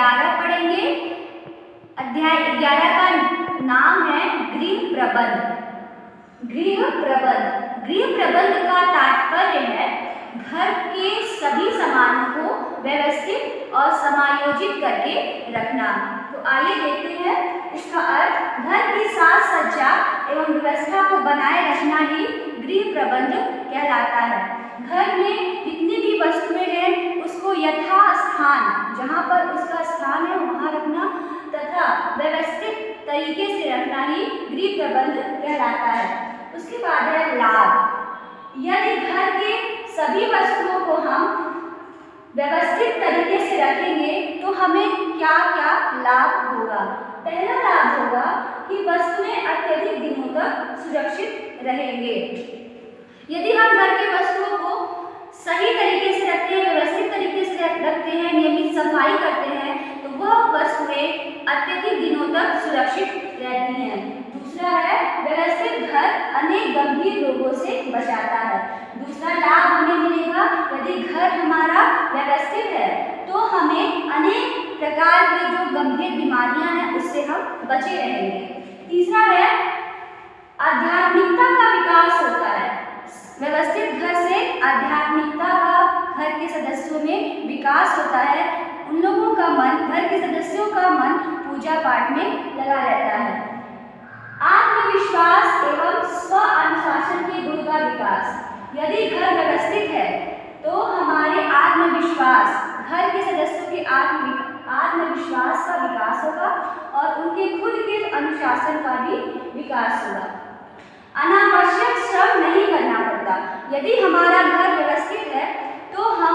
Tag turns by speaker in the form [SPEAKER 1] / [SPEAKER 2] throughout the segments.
[SPEAKER 1] 11 पढ़ेंगे। अध्याय 11 का नाम है गृह प्रबंध। गृह प्रबंध, गृह प्रबंध का तात्पर्य है घर के सभी सामानों को व्यवस्थित और समायोजित करके रखना। तो आइए देखते हैं इसका अर्थ। घर की साज सज्जा एवं व्यवस्था को बनाए रखना ही गृह प्रबंध कहलाता है। घर में जितनी भी वस्तुएं हैं उसको यथा स्थान, जहाँ पर उसका स्थान है वहाँ रखना तथा व्यवस्थित तरीके से रखना ही गृह प्रबंध कहलाता है। उसके बाद है लाभ। यदि घर के सभी वस्तुओं को हम व्यवस्थित तरीके से रखेंगे तो हमें क्या क्या लाभ होगा। पहला लाभ होगा कि वस्तुएं अत्यधिक दिनों तक सुरक्षित रहेंगे। यदि हम घर की वस्तुओं को सही तरीके से रखते हैं, व्यवस्थित तरीके से रखते हैं, नियमित सफाई करते हैं तो वह वस्तुएं अत्यधिक दिनों तक सुरक्षित रहती हैं। दूसरा है व्यवस्थित घर अनेक गंभीर रोगों से बचाता है। दूसरा लाभ हमें मिलेगा, यदि घर हमारा व्यवस्थित है तो हमें अनेक प्रकार की जो गंभीर बीमारियां हैं उससे हम बचे रहेंगे। तीसरा है आध्यात्मिकता का विकास होता है। व्यवस्थित घर से आध्यात्मिकता का घर के सदस्यों में विकास होता है। उन लोगों का मन, घर के सदस्यों का मन पूजा पाठ में लगा रहता है। आत्मविश्वास एवं स्व अनुशासन के गुण का विकास। यदि घर व्यवस्थित है तो हमारे आत्मविश्वास, घर के सदस्यों के आत्मविश्वास का विकास होगा और उनके खुद के अनुशासन का भी विकास होगा। अनावश्यक श्रम नहीं करना पड़ता। यदि हमारा घर व्यवस्थित है तो हम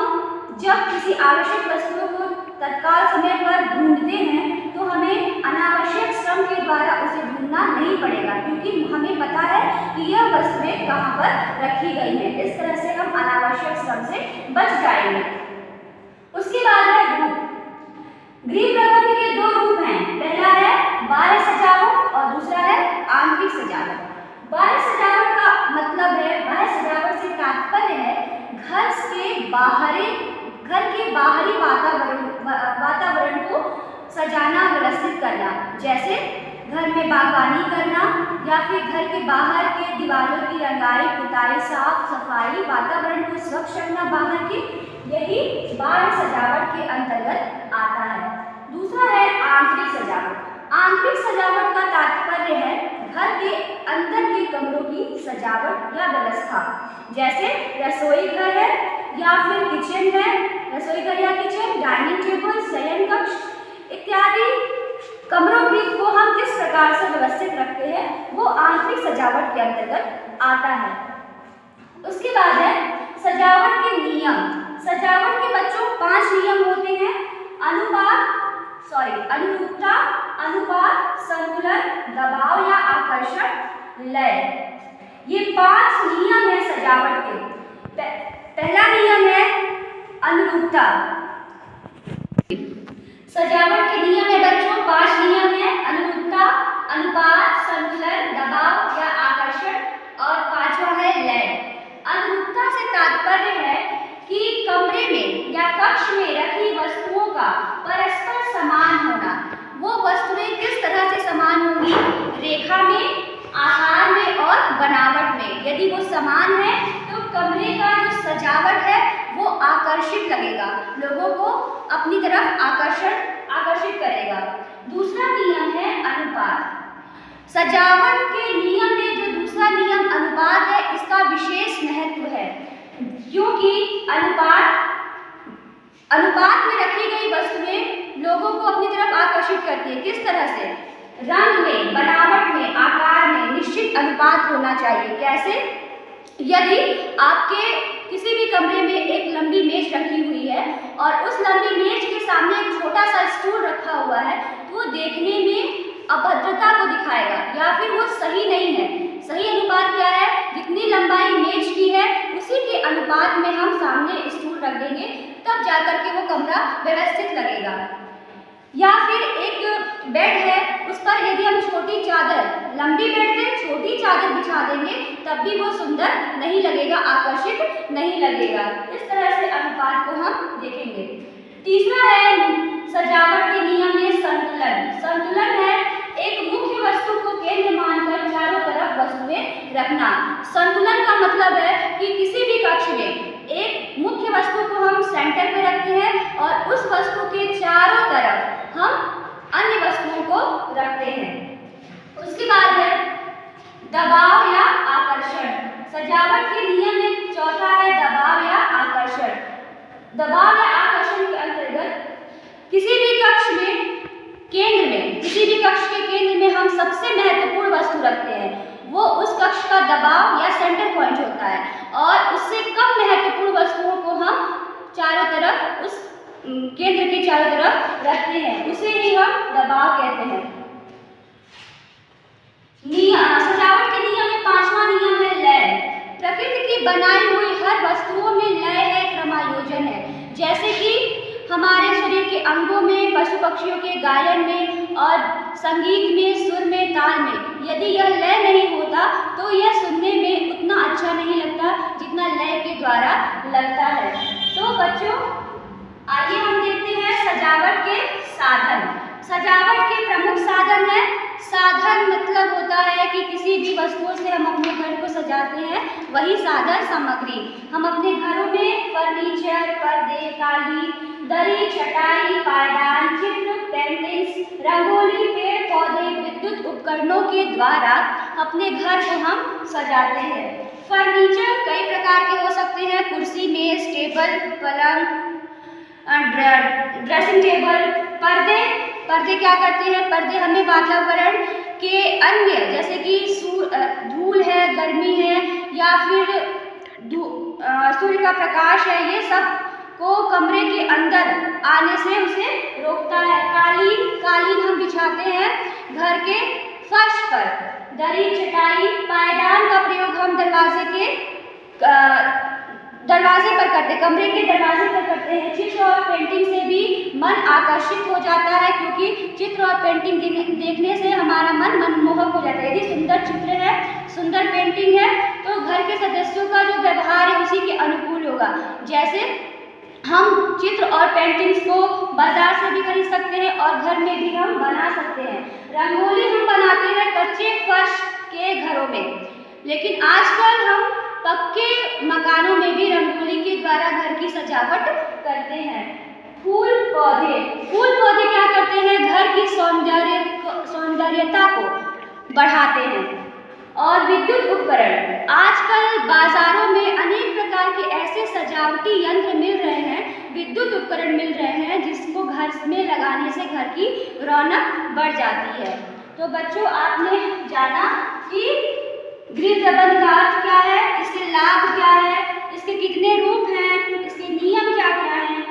[SPEAKER 1] जब किसी आवश्यक वस्तुओं को तत्काल समय पर ढूंढते हैं तो हमें अनावश्यक श्रम के द्वारा उसे ढूंढना नहीं पड़ेगा, क्योंकि हमें पता है कि यह वस्तुएं कहाँ पर रखी गई हैं। इस तरह से हम अनावश्यक श्रम से बच जाएंगे। उसके बाद है रूप। गृह प्रबंध के दो रूप हैं। पहला है बाह्य सजावट और दूसरा है आंतरिक सजावट। बाह्य सजावट का मतलब है, बाह्य सजावट से तात्पर्य है घर के बाहरी वातावरण को सजाना, व्यवस्थित करना। जैसे घर में बागवानी करना या फिर घर के बाहर के दीवारों की रंगाई, पुताई, साफ सफाई, वातावरण को स्वच्छ रखना बाहर के, यही बाह्य सजावट के अंतर्गत आता है। दूसरा है आंतरिक सजावट। आंतरिक सजावट का तात्पर्य है घर के अंदर के कमरों की सजावट या व्यवस्था। जैसे रसोई घर है या फिर किचन है, रसोई घर या किचन, डाइनिंग टेबल, शयन कक्ष इत्यादि कमरों को हम किस प्रकार से व्यवस्थित रखते हैं वो आंतरिक सजावट के अंतर्गत आता है। उसके बाद है सजावट के नियम। सजावट के बच्चों 5 नियम होते हैं। अनुरूपता, अनुपात, संतुलन, दबाव या आकर्षण, लय। ये 5 नियम है सजावट के। पहला नियम है अनुरूपता। सजावट के नियम है बच्चों 5 नियम है। अनुरूपता, अनुपात, संतुलन, दबाव या आकर्षण और 5वां है लय। अनुरूपता से तात्पर्य है कि कमरे में या कक्ष में रखी वस्तुओं का परस्पर समान होना। वो वस्तुएं किस तरह से समान होंगी? रेखा में, आकार में और बनावट में। यदि वो समान है तो कमरे का जो सजावट है वो आकर्षित लगेगा, लोगों को अपनी तरफ आकर्षित करेगा। दूसरा नियम है अनुपात। सजावट के नियम में जो दूसरा नियम अनुपात है, इसका विशेष महत्व है, क्योंकि अनुपात में रखी गई वस्तुएं लोगों को अपनी तरफ आकर्षित करती है। किस तरह से? रंग में, बनावट में, आकार में निश्चित अनुपात होना चाहिए। कैसे? यदि आपके किसी भी कमरे में एक लंबी मेज रखी हुई है और उस लंबी मेज के सामने एक छोटा सा स्टूल रखा हुआ है तो वो देखने में अभद्रता को दिखाएगा या फिर वो सही नहीं है। सही अनुपात क्या है? जितनी लंबाई मेज की है उसी के अनुपात में हम सामने स्टूल रख देंगे, तब जाकर के वो कमरा व्यवस्थित लगेगा। या फिर एक बेड है, उस पर यदि हम छोटी चादर, लंबी बेड पे छोटी चादर बिछा देंगे तब भी वो सुंदर नहीं लगेगा, आकर्षित नहीं लगेगा। इस तरह से अनुपात को हम देखेंगे। तीसरा है सजावट के नियम में संतुलन। संतुलन है एक मुख्य वस्तु को केंद्र मानकर चारों तरफ वस्तुएं रखना। संतुलन का मतलब है कि किसी भी कक्ष में एक मुख्य वस्तु को हम सेंटर पे रखते हैं और उस वस्तु के चारों तरफ हम अन्य वस्तुओं को रखते हैं। उसके बाद है दबाव या आकर्षण। सजावट के नियम में चौथा है दबाव या आकर्षण। दबाव या आकर्षण के अंतर्गत किसी भी कक्ष के केंद्र में हम सबसे महत्वपूर्ण वस्तु रखते हैं। वो उस कक्ष का दबाव या सेंटर पॉइंट होता है और उससे कम महत्वपूर्ण वस्तुओं को हम चारों तरफ उस केंद्र के चारों तरफ रखते हैं, उसे ही हम दबाव कहते हैं। सजावट के नियम में पांचवा नियम है लय। प्रकृति की बनाई हुई हर वस्तुओं में लय है, क्रमायोजन है। जैसे कि हमारे शरीर के अंगों में, पशु पक्षियों के गायन में और संगीत में, सुर में, ताल में यदि यह लय नहीं होता तो यह सुनने में उतना अच्छा नहीं लगता जितना लय के द्वारा लगता है। तो बच्चों आइए हम देखते हैं सजावट के साधन। सजावट के प्रमुख साधन है। साधन मतलब होता है कि किसी भी वस्तुओं से हम अपने घर को सजाते हैं, वही साधन सामग्री। हम अपने घरों में फर्नीचर, पर्दे, कालीन, दरी, चटाई, पायदान, चित्र, पेंटिंग्स, रंगोली, पेड़ पौधे, विद्युत उपकरणों के द्वारा अपने घर को हम सजाते हैं। फर्नीचर कई प्रकार के हो सकते हैं, कुर्सी, मेज, टेबल, पलंग, ड्रेसिंग टेबल। पर्दे क्या करते हैं? पर्दे हमें वातावरण के अन्य जैसे कि धूल है, गर्मी है या फिर सूर्य का प्रकाश है, ये सब को कमरे के अंदर आने से उसे रोकता है। कालीन हम बिछाते हैं घर के फर्श पर। दरी, चटाई, पायदान का प्रयोग हम दरवाजे पर करते हैं, कमरे के दरवाजे पर करते हैं। चित्र और पेंटिंग से भी मन आकर्षित हो जाता है, क्योंकि चित्र और पेंटिंग देखने से हमारा मन मनमोहक हो जाता है। यदि सुंदर चित्र है, सुंदर पेंटिंग है तो घर के सदस्यों का जो व्यवहार है उसी के अनुकूल होगा। जैसे हम चित्र और पेंटिंग्स को बाजार से भी खरीद सकते हैं और घर में भी हम बना सकते हैं। रंगोली हम बनाते हैं कच्चे फर्श के घरों में, लेकिन आजकल हम पक्के मकानों में भी रंगोली के द्वारा घर की सजावट करते हैं। फूल पौधे क्या करते हैं? घर की सौंदर्यता को बढ़ाते हैं। और विद्युत उपकरण, आजकल बाजारों में अनेक प्रकार के ऐसे सजावटी यंत्र मिल रहे हैं, विद्युत उपकरण मिल रहे हैं जिसको घर में लगाने से घर की रौनक बढ़ जाती है। तो बच्चों आपने जाना कि गृह प्रबंध का अर्थ क्या है, इसके लाभ क्या है, इसके कितने रूप हैं, इसके नियम क्या क्या हैं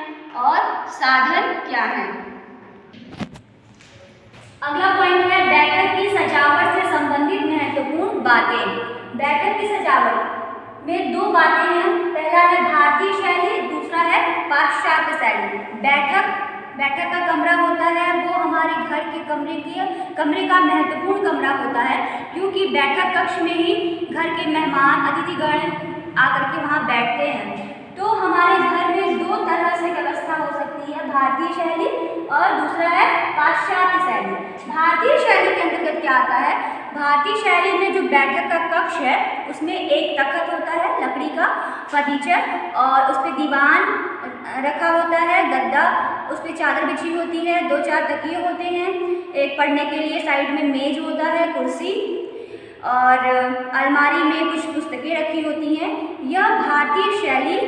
[SPEAKER 1] और साधन क्या हैं। अगला पॉइंट है बैठक की सजावट से संबंधित महत्वपूर्ण बातें। बैठक की सजावट में दो बातें हैं, पहला है भारतीय शैली, दूसरा है पाश्चात्य शैली। बैठक का कमरा होता है वो हमारे घर के कमरे का महत्वपूर्ण कमरा होता है, क्योंकि बैठक कक्ष में ही घर के मेहमान, अतिथिगण आकर के वहाँ बैठते हैं। तो हमारे घर में दो तरह से व्यवस्था हो सकती है, भारतीय शैली और दूसरा है पाश्चात्य शैली। भारतीय शैली के अंतर्गत क्या आता है? भारतीय शैली में जो बैठक का कक्ष है उसमें एक तख्त होता है लकड़ी का, फर्नीचर, और उस पर दीवान रखा होता है, गद्दा, उस पर चादर बिछी होती है, 2-4 तकिए होते हैं, एक पढ़ने के लिए साइड में मेज होता है, कुर्सी, और अलमारी में कुछ पुस्तकें रखी होती हैं। यह भारतीय शैली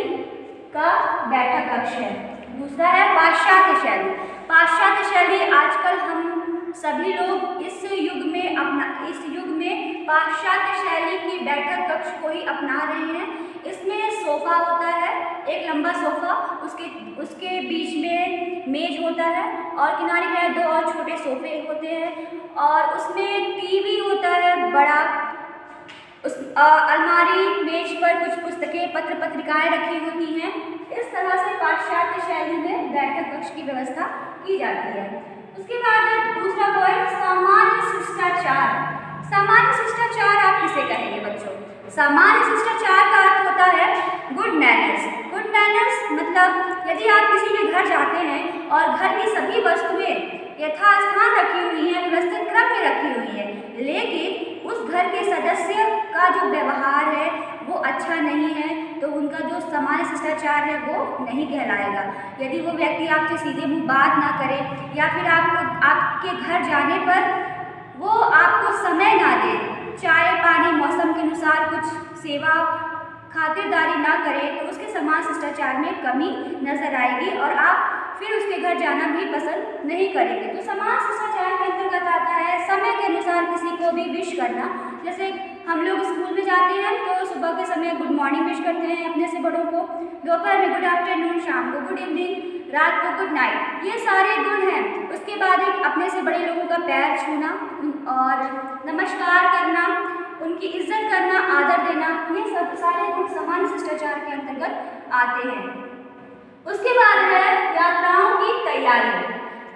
[SPEAKER 1] का बैठक कक्ष है। दूसरा है पाश्चात्य शैली। पाश्चात्य शैली आजकल हम सभी लोग इस युग में पाश्चात्य शैली की बैठक कक्ष को ही अपना रहे हैं। इसमें सोफा होता है, एक लंबा सोफा, उसके बीच में मेज होता है और किनारे 2 और छोटे सोफे होते हैं, और उसमें टीवी होता है बड़ा। उस अलमारी, मेज पर कुछ पुस्तकें, पत्र पत्रिकाएं रखी होती हैं। इस तरह से पाश्चात्य शैली में बैठक कक्ष की व्यवस्था की जाती है। उसके बाद दूसरा पॉइंट सामान्य शिष्टाचार। सामान्य शिष्टाचार आप किसे कहेंगे बच्चों? सामान्य शिष्टाचार का अर्थ होता है गुड मैनर्स। गुड मैनर्स मतलब यदि आप किसी के घर जाते हैं और घर की सभी वस्तुएं यथास्थान रखी हुई हैं, व्यवस्थित क्रम में रखी हुई है, लेकिन उस घर के सदस्य का जो व्यवहार है वो अच्छा नहीं है, तो उनका जो सामान्य शिष्टाचार है वो नहीं कहलाएगा। यदि वो व्यक्ति आपसे सीधे मुंह बात ना करे या फिर आपके घर जाने पर वो आपको समय ना दे, चाय पानी मौसम के अनुसार कुछ सेवा खातिरदारी ना करे, तो उसके समान शिष्टाचार में कमी नजर आएगी और आप फिर उसके घर जाना भी पसंद नहीं करेंगे। तो समान शिष्टाचार के अंतर्गत आता है समय के अनुसार किसी को भी विश करना। जैसे हम लोग स्कूल में जाते हैं तो सुबह के समय गुड मॉर्निंग विश करते हैं अपने से बड़ों को, दोपहर में गुड आफ्टरनून, शाम को गुड इवनिंग, रात को गुड नाइट, ये सारे गुण हैं। उसके बाद एक अपने से बड़े लोगों का पैर छूना और नमस्कार करना, उनकी इज्जत करना, आदर देना, ये सब सारे गुण समान शिष्टाचार के अंतर्गत आते हैं। उसके बाद है यात्राओं की तैयारी।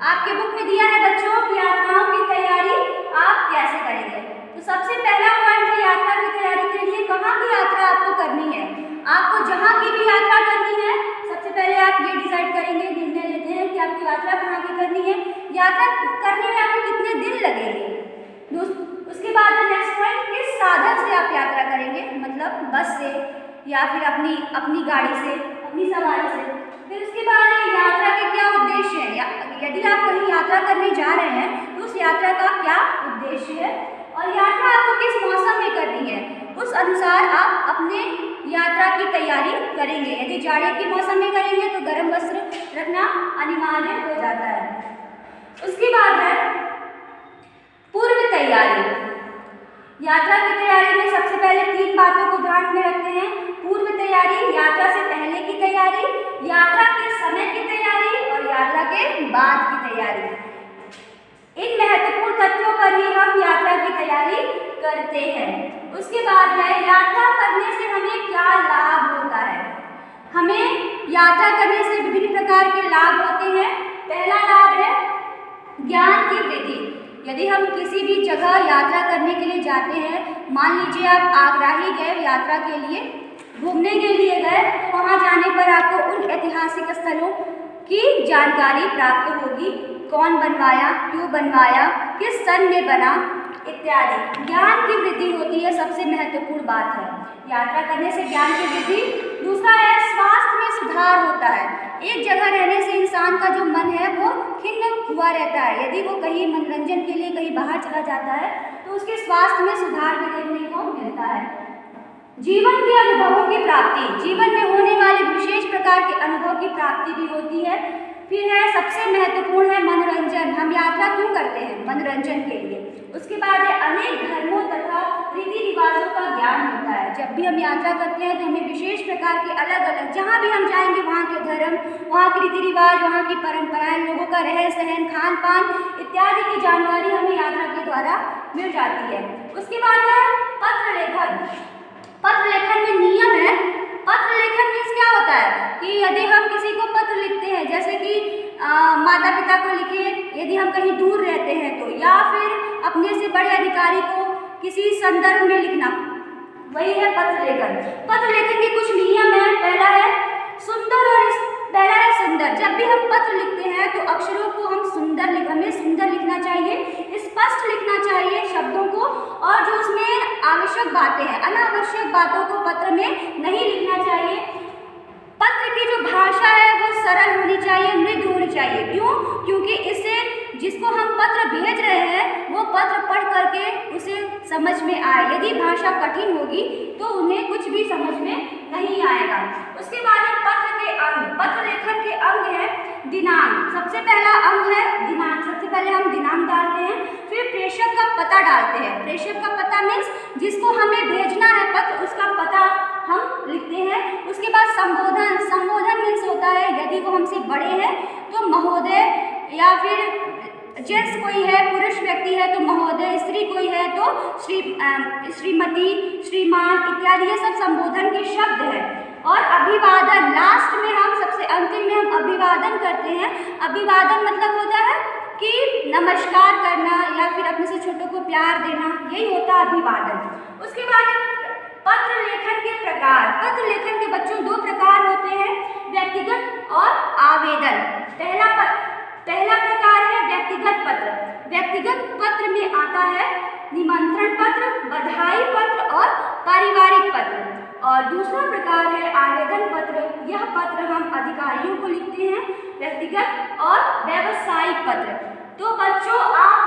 [SPEAKER 1] आपके बुक में दिया है बच्चों कि यात्राओं की तैयारी आप कैसे करेंगे। तो सबसे पहला पॉइंट है यात्रा की तैयारी के लिए कहाँ की यात्रा आपको करनी है। आपको जहाँ की भी यात्रा करनी है, सबसे पहले आप ये डिसाइड करेंगे, निर्णय लेते हैं कि आपको यात्रा कहाँ की करनी है, यात्रा करने में आपको कितने दिन लगेंगे। उसके बाद नेक्स्ट पॉइंट, किस साधन से आप यात्रा करेंगे, मतलब बस से या फिर अपनी गाड़ी से, अपनी सवारी से। फिर उसके बाद यात्रा के क्या उद्देश्य है, यदि आप कहीं यात्रा करने जा रहे हैं तो उस यात्रा का क्या उद्देश्य है और यात्रा आपको किस मौसम में करनी है, उस अनुसार आप अपने यात्रा की तैयारी करेंगे। यदि जाड़े के मौसम में करेंगे तो गर्म वस्त्र रखना अनिवार्य हो जाता है। उसके बाद है पूर्व तैयारी। यात्रा की तैयारी में सबसे पहले 3 बातों को ध्यान में रखते हैं। पूर्व तैयारी, यात्रा से पहले की तैयारी, यात्रा के समय की तैयारी और यात्रा के बाद की तैयारी। इन महत्वपूर्ण तथ्यों पर ही हम यात्रा की तैयारी करते हैं। उसके बाद है यात्रा करने से हमें क्या लाभ होता है। हमें यात्रा करने से विभिन्न प्रकार के लाभ होते हैं। पहला लाभ है ज्ञान की वृद्धि। यदि हम किसी भी जगह यात्रा करने के लिए जाते हैं, मान लीजिए आप आगरा ही गए यात्रा के लिए, घूमने के लिए गए, तो वहाँ जाने पर आपको उन ऐतिहासिक स्थलों की जानकारी प्राप्त होगी, कौन बनवाया, क्यों बनवाया, किस सन में बना इत्यादि। ज्ञान की वृद्धि होती है, सबसे महत्वपूर्ण बात है यात्रा करने से ज्ञान की वृद्धि। दूसरा है स्वास्थ्य में सुधार होता है। एक जगह रहने से इंसान का जो मन है वो खिन्न हुआ रहता है। यदि वो कहीं मनोरंजन के लिए कहीं बाहर चला जाता है तो उसके स्वास्थ्य में सुधार भी देखने को मिलता है। जीवन के अनुभवों की प्राप्ति, जीवन में होने वाले विशेष प्रकार के अनुभव की प्राप्ति भी होती है। फिर है सबसे महत्वपूर्ण है मनोरंजन। हम यात्रा क्यों करते हैं, मनोरंजन के लिए। उसके बाद है अनेक धर्मों तथा रीति रिवाजों का ज्ञान होता है। जब भी हम यात्रा करते हैं तो हमें विशेष प्रकार के अलग अलग, जहाँ भी हम जाएंगे वहाँ के धर्म, वहाँ के रीति रिवाज, वहाँ की परंपराएं, लोगों का रहन सहन, खान पान इत्यादि की जानकारी हमें यात्रा के द्वारा मिल जाती है। उसके बाद है पत्र लेखन। पत्र लेखन में नियम है। पत्र लेखन मीन्स क्या होता है कि यदि हम किसी को पत्र लिखते हैं, जैसे कि माता पिता को लिखे, यदि हम कहीं दूर रहते हैं तो, या फिर अपने से बड़े अधिकारी को किसी संदर्भ में लिखना, वही है पत्र लेखन। पत्र लेखन के कुछ नियम हैं। पहला है सुंदर जब भी हम पत्र लिखते हैं तो अक्षरों को हमें सुंदर लिखना चाहिए, स्पष्ट लिखना चाहिए शब्दों को, और जो उसमें आवश्यक बातें हैं, अनावश्यक बातों को पत्र में नहीं लिखना चाहिए। पत्र की जो भाषा है वो सरल होनी चाहिए, मृदु होनी चाहिए। क्यों? क्योंकि इससे जिसको हम पत्र भेज रहे हैं वो पत्र पढ़ करके उसे समझ में आए। यदि भाषा कठिन होगी तो उन्हें कुछ भी समझ में नहीं आएगा। उसके बाद पत्र के अंग, पत्र लेखन के अंग है दिनांक। सबसे पहला अंग है दिनांक। सबसे पहले हम दिनांक डालते हैं, फिर प्रेषक का पता डालते हैं। प्रेषक का पता मीन्स जिसको हमें भेजना है पत्र, उसका पता हम लिखते हैं। उसके बाद संबोधन मीन्स होता है यदि वो हमसे बड़े हैं तो महोदय, या फिर जेंट्स कोई है, पुरुष व्यक्ति है तो महोदय, स्त्री कोई है तो श्रीमती, श्रीमान इत्यादि, ये सब संबोधन के शब्द हैं। और अभिवादन, लास्ट में हम सबसे अंतिम में हम अभिवादन करते हैं। अभिवादन मतलब होता है कि नमस्कार करना या फिर अपने से छोटों को प्यार देना, यही होता है अभिवादन। उसके बाद पत्र लेखन के प्रकार। पत्र लेखन के बच्चों 2 प्रकार होते हैं, व्यक्तिगत और आवेदन। पहला पहला प्रकार है व्यक्तिगत पत्र। व्यक्तिगत पत्र में आता है निमंत्रण पत्र, बधाई पत्र और पारिवारिक पत्र। और दूसरा प्रकार है आवेदन पत्र। यह पत्र हम अधिकारियों को लिखते हैं। व्यक्तिगत और व्यावसायिक पत्र। तो बच्चों आप